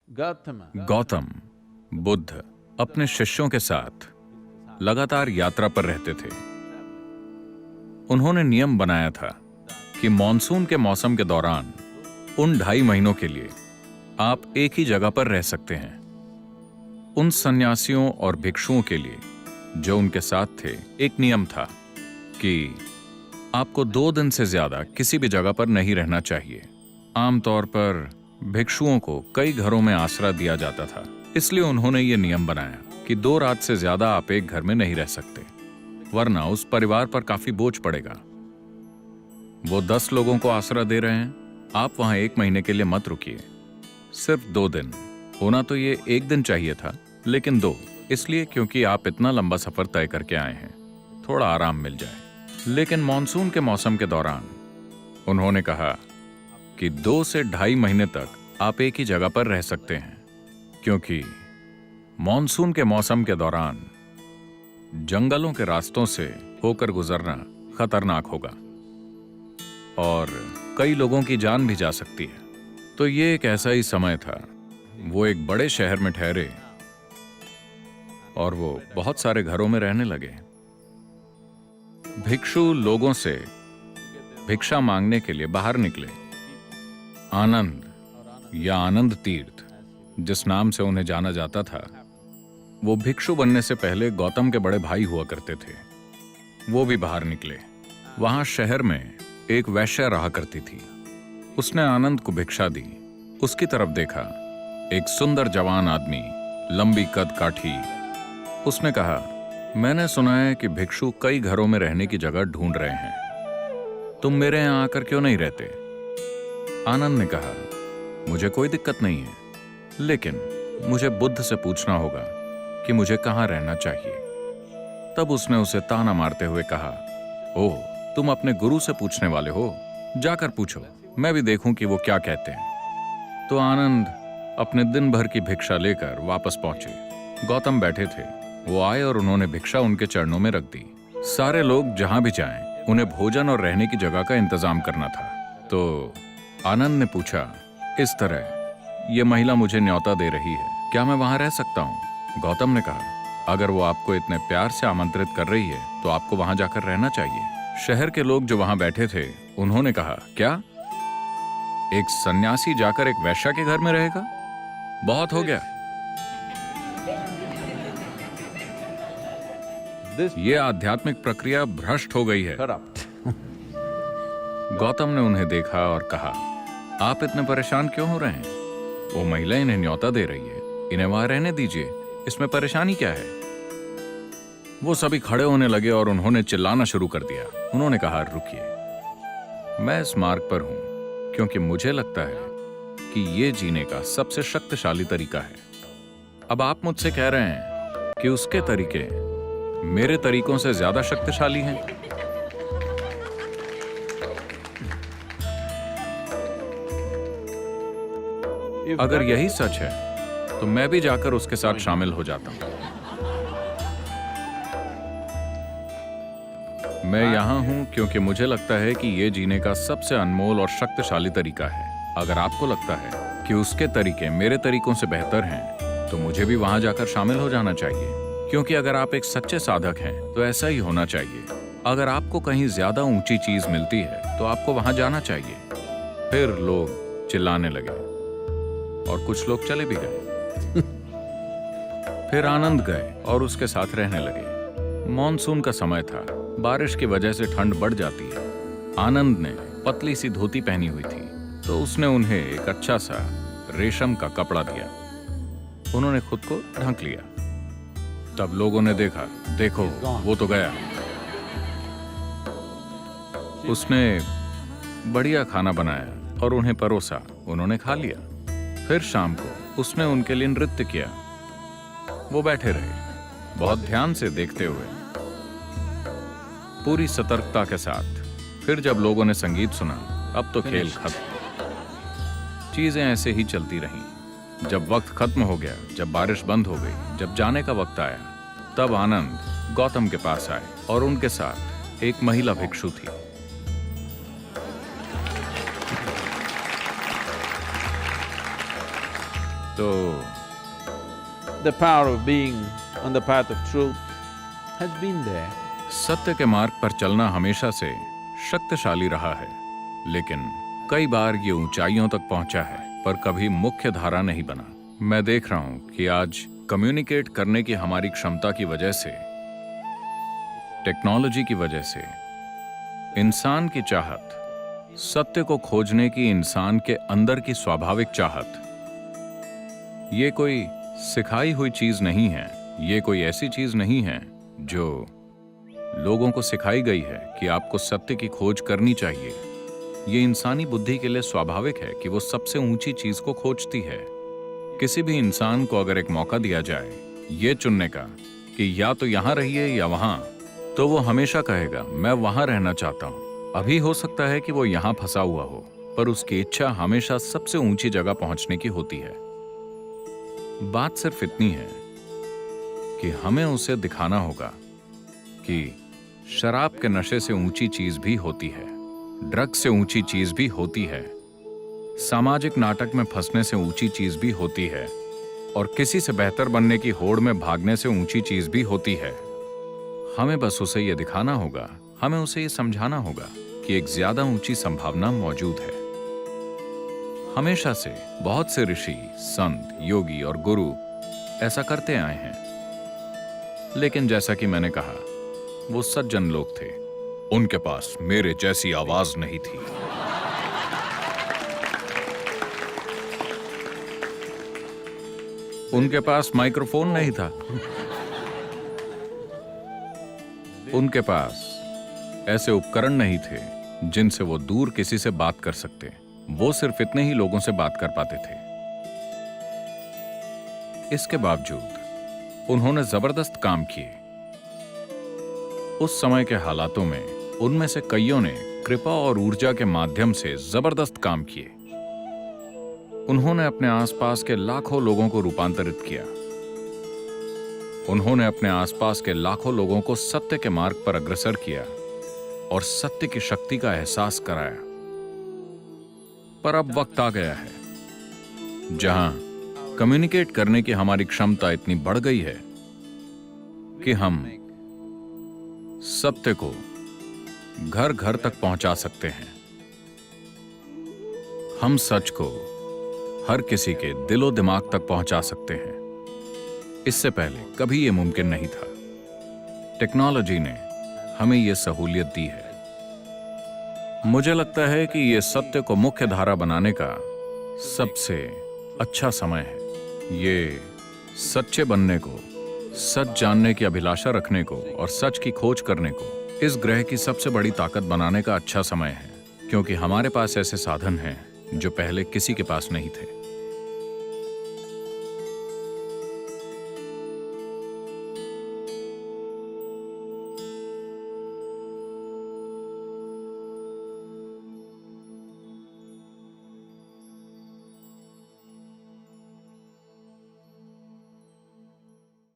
गौतम बुद्ध अपने शिष्यों के साथ लगातार यात्रा पर रहते थे। उन्होंने नियम बनाया था कि मॉनसून के मौसम के दौरान उन 2.5 महीनों के लिए आप एक ही जगह पर रह सकते हैं। उन सन्यासियों और भिक्षुओं के लिए जो उनके साथ थे, एक नियम था कि आपको 2 दिन से ज्यादा किसी भी जगह पर नहीं रहना चाहिए। आमतौर पर भिक्षुओं को कई घरों में आसरा दिया जाता था, इसलिए उन्होंने ये नियम बनाया कि 2 रात से ज्यादा आप एक घर में नहीं रह सकते, वरना उस परिवार पर काफी बोझ पड़ेगा। वो 10 लोगों को आसरा दे रहे हैं, आप वहां 1 महीने के लिए मत रुकिए। सिर्फ 2 दिन। होना तो ये 1 दिन चाहिए था, लेकिन 2 इसलिए क्योंकि आप इतना लंबा सफर तय करके आए हैं, थोड़ा आराम मिल जाए। लेकिन मॉनसून के मौसम के दौरान उन्होंने कहा कि 2 से 2.5 महीने तक आप एक ही जगह पर रह सकते हैं, क्योंकि मॉनसून के मौसम के दौरान जंगलों के रास्तों से होकर गुजरना खतरनाक होगा और कई लोगों की जान भी जा सकती है। तो ये एक ऐसा ही समय था। वो एक बड़े शहर में ठहरे और वो बहुत सारे घरों में रहने लगे। भिक्षु लोगों से भिक्षा मांगने के लिए बाहर निकले। आनंद या आनंद तीर्थ, जिस नाम से उन्हें जाना जाता था, वो भिक्षु बनने से पहले गौतम के बड़े भाई हुआ करते थे। वो भी बाहर निकले। वहां शहर में एक वैश्या रहा करती थी। उसने आनंद को भिक्षा दी। उसकी तरफ देखा, एक सुंदर जवान आदमी, लंबी कद काठी। उसने कहा, मैंने सुना है कि भिक्षु कई घरों में रहने की जगह ढूंढ रहे हैं, तुम मेरे यहां आकर क्यों नहीं रहते? आनंद ने कहा, मुझे कोई दिक्कत नहीं है, लेकिन मुझे बुद्ध से पूछना होगा कि मुझे कहां रहना चाहिए। तब उसने उसे ताना मारते हुए कहा, ओह, तुम अपने गुरु से पूछने वाले हो, जाकर पूछो, मैं भी देखूं कि वो क्या कहते हैं। तो आनंद अपने दिन भर की भिक्षा लेकर वापस पहुंचे। गौतम बैठे थे। वो आए और उन्होंने भिक्षा उनके चरणों में रख दी। सारे लोग जहां भी जाएं, उन्हें भोजन और रहने की जगह का इंतजाम करना था। तो आनंद ने पूछा, इस तरह ये महिला मुझे न्योता दे रही है, क्या मैं वहां रह सकता हूं? गौतम ने कहा, अगर वो आपको इतने प्यार से आमंत्रित कर रही है तो आपको वहां जाकर रहना चाहिए। शहर के लोग जो वहां बैठे थे, उन्होंने कहा, क्या एक सन्यासी जाकर एक वैश्या के घर में रहेगा? बहुत हो गया। ये आध्यात्मिक प्रक्रिया भ्रष्ट हो गई है। गौतम ने उन्हें देखा और कहा, आप इतने परेशान क्यों हो रहे हैं? वो महिला इन्हें न्योता दे रही है, इन्हें वहां रहने दीजिए, इसमें परेशानी क्या है? वो सभी खड़े होने लगे और उन्होंने चिल्लाना शुरू कर दिया। उन्होंने कहा, रुकिए, मैं इस मार्ग पर हूं क्योंकि मुझे लगता है कि ये जीने का सबसे शक्तिशाली तरीका है। अब आप मुझसे कह रहे हैं कि उसके तरीके मेरे तरीकों से ज्यादा शक्तिशाली हैं। अगर यही सच है तो मैं भी जाकर उसके साथ शामिल हो जाता हूं। मैं यहां हूं क्योंकि मुझे लगता है कि यह जीने का सबसे अनमोल और शक्तिशाली तरीका है। अगर आपको लगता है कि उसके तरीके मेरे तरीकों से बेहतर हैं, तो मुझे भी वहां जाकर शामिल हो जाना चाहिए, क्योंकि अगर आप एक सच्चे साधक हैं तो ऐसा ही होना चाहिए। अगर आपको कहीं ज्यादा ऊंची चीज मिलती है तो आपको वहां जाना चाहिए। फिर लोग चिल्लाने लगे और कुछ लोग चले भी गए। फिर आनंद गए और उसके साथ रहने लगे। मॉनसून का समय था, बारिश की वजह से ठंड बढ़ जाती है। आनंद ने पतली सी धोती पहनी हुई थी, तो उसने उन्हें एक अच्छा सा रेशम का कपड़ा दिया। उन्होंने खुद को ढक लिया। तब लोगों ने देखा, देखो वो तो गया। उसने बढ़िया खाना बनाया और उन्हें परोसा। उन्होंने खा लिया। फिर शाम को उसने उनके लिए नृत्य किया। वो बैठे रहे, बहुत ध्यान से देखते हुए, पूरी सतर्कता के साथ। फिर जब लोगों ने संगीत सुना, अब तो खेल खत्म। चीजें ऐसे ही चलती रहीं। जब वक्त खत्म हो गया, जब बारिश बंद हो गई, जब जाने का वक्त आया, तब आनंद गौतम के पास आए और उनके साथ एक महिला भिक्षु थी। तो The power of being on the path of truth has been there. सत्य के मार्ग पर चलना हमेशा से शक्तिशाली रहा है, लेकिन कई बार ये ऊंचाइयों तक पहुंचा है पर कभी मुख्य धारा नहीं बना। मैं देख रहा हूं कि आज कम्युनिकेट करने की हमारी क्षमता की वजह से, टेक्नोलॉजी की वजह से, इंसान की चाहत, सत्य को खोजने की इंसान के अंदर की स्वाभाविक चाहत, ये कोई सिखाई हुई चीज नहीं है, ये कोई ऐसी चीज नहीं है जो लोगों को सिखाई गई है कि आपको सत्य की खोज करनी चाहिए। ये इंसानी बुद्धि के लिए स्वाभाविक है कि वो सबसे ऊंची चीज को खोजती है। किसी भी इंसान को अगर एक मौका दिया जाए ये चुनने का कि या तो यहां रहिए या वहां, तो वो हमेशा कहेगा मैं वहां रहना चाहता हूं। अभी हो सकता है कि वो यहां फंसा हुआ हो, पर उसकी इच्छा हमेशा सबसे ऊंची जगह पहुंचने की होती है। बात सिर्फ इतनी है कि हमें उसे दिखाना होगा कि शराब के नशे से ऊंची चीज भी होती है, ड्रग से ऊंची चीज भी होती है, सामाजिक नाटक में फंसने से ऊंची चीज भी होती है, और किसी से बेहतर बनने की होड़ में भागने से ऊंची चीज भी होती है। हमें बस उसे यह दिखाना होगा, हमें उसे यह समझाना होगा कि एक ज्यादा ऊंची संभावना मौजूद है। हमेशा से बहुत से ऋषि, संत, योगी और गुरु ऐसा करते आए हैं, लेकिन जैसा कि मैंने कहा, वो सज्जन लोग थे। उनके पास मेरे जैसी आवाज नहीं थी। उनके पास माइक्रोफोन नहीं था। उनके पास ऐसे उपकरण नहीं थे जिनसे वो दूर किसी से बात कर सकते। वो सिर्फ इतने ही लोगों से बात कर पाते थे। इसके बावजूद उन्होंने जबरदस्त काम किए। उस समय के हालातों में उनमें से कईयों ने कृपा और ऊर्जा के माध्यम से जबरदस्त काम किए। उन्होंने अपने आसपास के लाखों लोगों को रूपांतरित किया। उन्होंने अपने आसपास के लाखों लोगों को सत्य के मार्ग पर अग्रसर किया और सत्य की शक्ति का एहसास कराया। पर अब वक्त आ गया है जहां कम्युनिकेट करने की हमारी क्षमता इतनी बढ़ गई है कि हम सत्य को घर घर तक पहुंचा सकते हैं। हम सच को हर किसी के दिलो दिमाग तक पहुंचा सकते हैं। इससे पहले कभी यह मुमकिन नहीं था। टेक्नोलॉजी ने हमें यह सहूलियत दी है। मुझे लगता है कि यह सत्य को मुख्य धारा बनाने का सबसे अच्छा समय है। ये सच्चे बनने को, सच जानने की अभिलाषा रखने को और सच की खोज करने को इस ग्रह की सबसे बड़ी ताकत बनाने का अच्छा समय है, क्योंकि हमारे पास ऐसे साधन हैं जो पहले किसी के पास नहीं थे।